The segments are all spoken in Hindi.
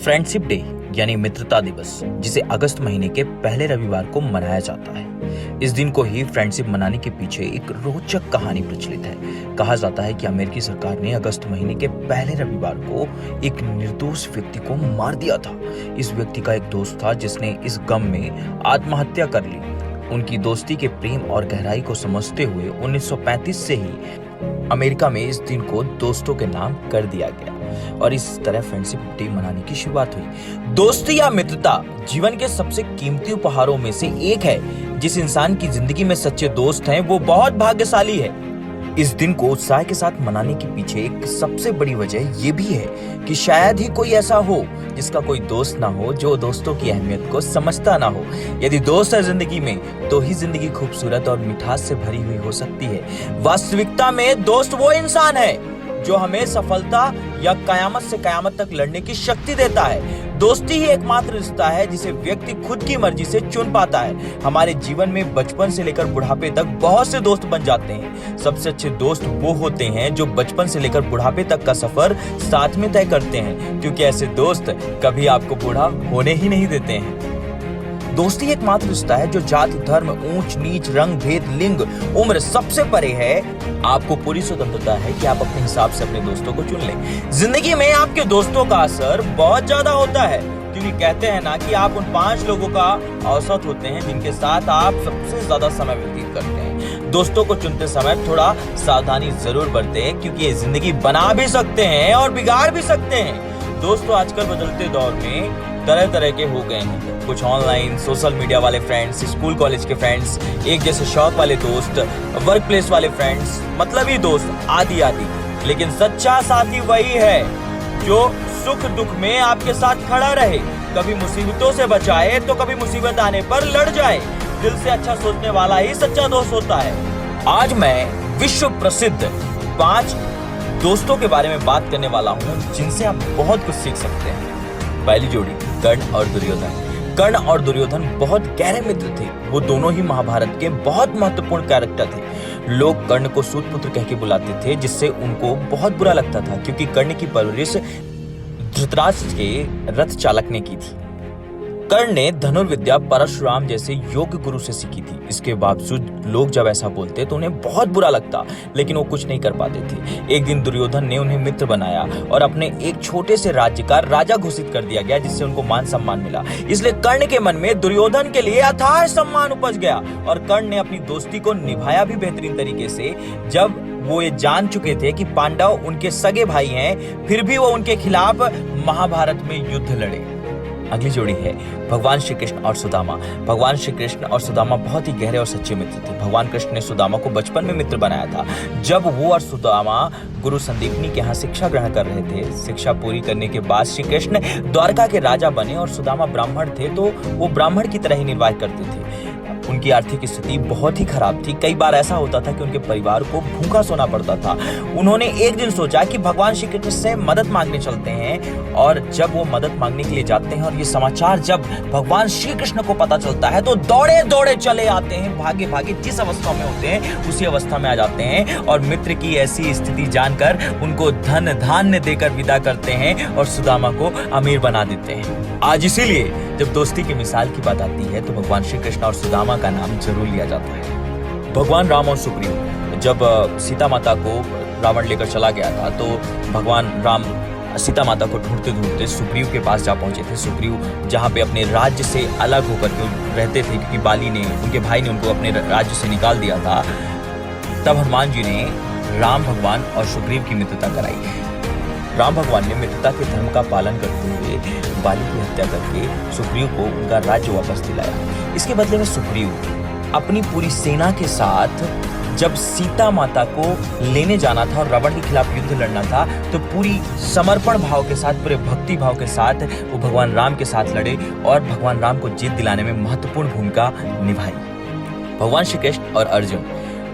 फ्रेंडशिप डे यानी मित्रता दिवस, जिसे अगस्त महीने के पहले रविवार को मनाया जाता है। इस दिन को ही फ्रेंडशिप मनाने के पीछे एक रोचक कहानी प्रचलित है। कहा जाता है कि अमेरिकी सरकार ने अगस्त महीने के पहले रविवार को एक निर्दोष व्यक्ति को मार दिया था। इस व्यक्ति का एक दोस्त था जिसने इस गम में आत्महत्या कर ली। उनकी दोस्ती के प्रेम और गहराई को समझते हुए 1935 से ही अमेरिका में इस दिन को दोस्तों के नाम कर दिया गया और इस तरह फ्रेंडशिप डे मनाने की शुरुआत हुई। दोस्ती या मित्रता जीवन के सबसे कीमती उपहारों में से एक है। जिस इंसान की जिंदगी में सच्चे दोस्त हैं, वो बहुत भाग्यशाली है। इस दिन को उत्साह के साथ मनाने के पीछे एक सबसे बड़ी वजह ये भी है कि शायद ही कोई ऐसा हो जिसका कोई दोस्त ना हो जो दोस्तों की अहमियत को समझता ना हो। यदि दोस्त है जिंदगी में तो ही जिंदगी खूबसूरत और मिठास से भरी हुई हो सकती है। वास्तविकता में दोस्त वो इंसान है जो हमें सफलता या कयामत से कयामत तक लड़ने की शक्ति देता है। दोस्ती ही एकमात्र रिश्ता है जिसे व्यक्ति खुद की मर्जी से चुन पाता है। हमारे जीवन में बचपन से लेकर बुढ़ापे तक बहुत से दोस्त बन जाते हैं। सबसे अच्छे दोस्त वो होते हैं जो बचपन से लेकर बुढ़ापे तक का सफर साथ में तय करते हैं, क्योंकि ऐसे दोस्त कभी आपको बूढ़ा होने ही नहीं देते हैं। दोस्ती एकमात्र रिश्ता है जो जाति, धर्म, ऊंच नीच, रंग भेद, लिंग, उम्र सबसे परे है। आपको पूरी स्वतंत्रता है कि आप अपने हिसाब से अपने दोस्तों को चुन लें। जिंदगी में आपके दोस्तों का असर बहुत ज्यादा होता है, क्योंकि कहते हैं ना कि आप उन 5 लोगों का औसत होते हैं जिनके साथ आप सबसे ज्यादा समय व्यतीत करते हैं। दोस्तों को चुनते समय थोड़ा सावधानी जरूर बरतें, क्योंकि ये जिंदगी बना भी सकते हैं और बिगाड़ भी सकते हैं। दोस्तों आजकल बदलते दौर में तरह तरह के हो गए हैं। कुछ ऑनलाइन, सोशल मीडिया वाले फ्रेंड्स, स्कूल कॉलेज के फ्रेंड्स, एक जैसे शौक वाले दोस्त, वर्क प्लेस वाले फ्रेंड्स, मतलबी दोस्त, आदि आदि। लेकिन सच्चा साथी वही है जो सुख दुख में आपके साथ खड़ा रहे, कभी मुसीबतों से बचाए तो कभी मुसीबत आने पर लड़ जाए। दिल से अच्छा सोचने वाला ही सच्चा दोस्त होता है। आज मैं विश्व प्रसिद्ध 5 दोस्तों के बारे में बात करने वाला हूँ जिनसे आप बहुत कुछ सीख सकते हैं। पहली जोड़ी कर्ण और दुर्योधन। कर्ण और दुर्योधन बहुत गहरे मित्र थे। वो दोनों ही महाभारत के बहुत महत्वपूर्ण कैरेक्टर थे। लोग कर्ण को सूतपुत्र कह के बुलाते थे, जिससे उनको बहुत बुरा लगता था, क्योंकि कर्ण की परवरिश धृतराष्ट्र के रथ चालक ने की थी। कर्ण ने धनुर्विद्या परशुराम जैसे योग्य गुरु से सीखी थी। इसके बावजूद लोग जब ऐसा बोलते तो उन्हें बहुत बुरा लगता, लेकिन वो कुछ नहीं कर पाते थे। एक दिन दुर्योधन ने उन्हें मित्र बनाया और अपने एक छोटे से राज्य का राजा घोषित कर दिया गया, जिससे उनको मान सम्मान मिला। इसलिए कर्ण के मन में दुर्योधन के लिए अथाह सम्मान उपज गया और कर्ण ने अपनी दोस्ती को निभाया भी बेहतरीन तरीके से। जब वो ये जान चुके थे कि पांडव उनके सगे भाई हैं, फिर भी वो उनके खिलाफ महाभारत में युद्ध लड़े। अगली जोड़ी है भगवान श्री कृष्ण और सुदामा। भगवान श्री कृष्ण और सुदामा बहुत ही गहरे और सच्चे मित्र थे। भगवान कृष्ण ने सुदामा को बचपन में मित्र बनाया था। जब वो और सुदामा गुरु संदीपनी के यहाँ शिक्षा ग्रहण कर रहे थे, शिक्षा पूरी करने के बाद श्री कृष्ण द्वारका के राजा बने और सुदामा ब्राह्मण थे, तो वो ब्राह्मण की तरह ही निर्वाह करते थे। उनकी आर्थिक स्थिति बहुत ही खराब थी। कई बार ऐसा होता था कि उनके परिवार को भूखा सोना पड़ता था। उन्होंने एक दिन सोचा कि भगवान श्री कृष्ण से मदद मांगने चलते हैं, और जब वो मदद मांगने के लिए जाते हैं और ये समाचार जब भगवान श्री कृष्ण को पता चलता है तो दौड़े दौड़े चले आते हैं। भागे भागे जिस अवस्था में होते हैं उसी अवस्था में आ जाते हैं और मित्र की ऐसी स्थिति जानकर उनको धन धान्य देकर विदा करते हैं और सुदामा को अमीर बना देते हैं। आज इसीलिए जब दोस्ती की मिसाल की बात आती है तो भगवान श्री कृष्ण और सुदामा का नाम जरूर लिया जाता है। भगवान राम और सुग्रीव, जब सीता माता को रावण लेकर चला गया था तो भगवान राम सीता माता को ढूंढते ढूंढते सुग्रीव के पास जा पहुंचे थे। सुग्रीव जहां पे अपने राज्य से अलग होकर के रहते थे, क्योंकि बाली ने, उनके भाई ने उनको अपने राज्य से निकाल दिया था। तब हनुमान जी ने राम भगवान और सुग्रीव की मित्रता कराई। राम भगवान ने मित्रता के धर्म का पालन करते हुए बाली की हत्या करके सुग्रीव को उनका राज्य वापस दिलाया। इसके बदले में सुग्रीव अपनी पूरी सेना के साथ जब सीता माता को लेने जाना था और रावण के खिलाफ युद्ध लड़ना था, तो पूरी समर्पण भाव के साथ, पूरे भक्ति भाव के साथ वो भगवान राम के साथ लड़े और भगवान राम को जीत दिलाने में महत्वपूर्ण भूमिका निभाई। भगवान श्री कृष्ण और अर्जुन।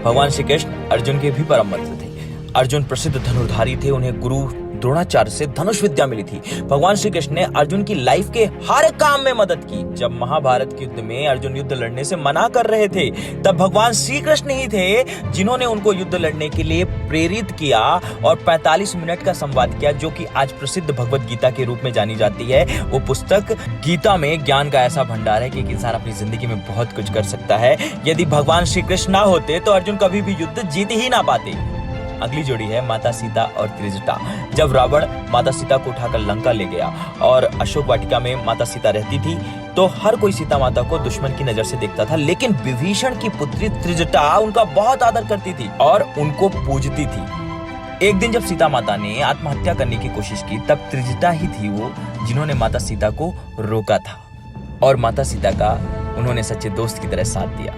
भगवान श्री कृष्ण अर्जुन के भी परम मित्र थे। अर्जुन प्रसिद्ध धनुर्धारी थे। उन्हें गुरु द्रोणाचार्य से धनुष विद्या मिली थी। भगवान श्री कृष्ण ने अर्जुन की लाइफ के हर काम में मदद की। जब महाभारत के युद्ध में अर्जुन युद्ध लड़ने से मना कर रहे थे, तब भगवान श्री कृष्ण ही थे जिन्होंने उनको युद्ध लड़ने के लिए प्रेरित किया और 45 मिनट का संवाद किया, जो कि आज प्रसिद्ध भगवत गीता के रूप में जानी जाती है। वो पुस्तक गीता में ज्ञान का ऐसा भंडार है कि एक इंसान अपनी जिंदगी में बहुत कुछ कर सकता है। यदि भगवान श्री कृष्ण ना होते तो अर्जुन कभी भी युद्ध जीत ही ना पाते। अगली जोड़ी है माता सीता और त्रिजटा। जब रावण माता सीता को उठाकर लंका ले गया और अशोक वाटिका में माता सीता रहती थी, तो हर कोई सीता माता को दुश्मन की नजर से देखता था, लेकिन विभीषण की पुत्री त्रिजटा उनका बहुत आदर करती थी और उनको पूजती थी। एक दिन जब सीता माता ने आत्महत्या करने की कोशिश की, तब त्रिजटा ही थी वो जिन्होंने माता सीता को रोका था और माता सीता का उन्होंने सच्चे दोस्त की तरह साथ दिया।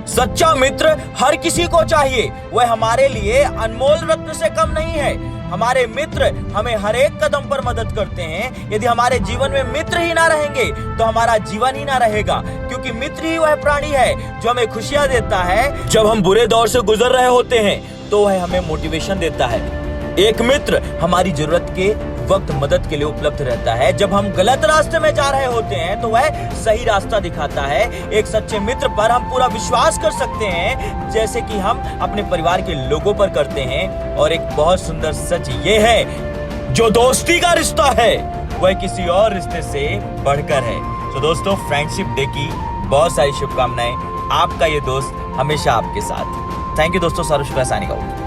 सच्चा मित्र हर किसी को चाहिए, वह हमारे लिए अनमोल रत्न से कम नहीं है। हमारे मित्र हमें हर एक कदम पर मदद करते हैं। यदि हमारे जीवन में मित्र ही ना रहेंगे तो हमारा जीवन ही ना रहेगा, क्योंकि मित्र ही वह प्राणी है जो हमें खुशियां देता है। जब हम बुरे दौर से गुजर रहे होते हैं तो वह हमें मोटिवेशन देता है। एक मित्र हमारी जरूरत के वक्त मदद के लिए उपलब्ध रहता है। जब हम गलत रास्ते में जा रहे होते हैं तो वह सही रास्ता दिखाता है। एक सच्चे मित्र पर हम पूरा विश्वास कर सकते हैं, जैसे कि हम अपने परिवार के लोगों पर करते हैं। और एक बहुत सुंदर सच ये है, जो दोस्ती का रिश्ता है वह किसी और रिश्ते से बढ़कर है। तो दोस्तों, फ्रेंडशिप डे की बहुत सारी शुभकामनाएं। आपका ये दोस्त हमेशा आपके साथ। थैंक यू दोस्तों। सारू शुक्ला साइनिंग आउट।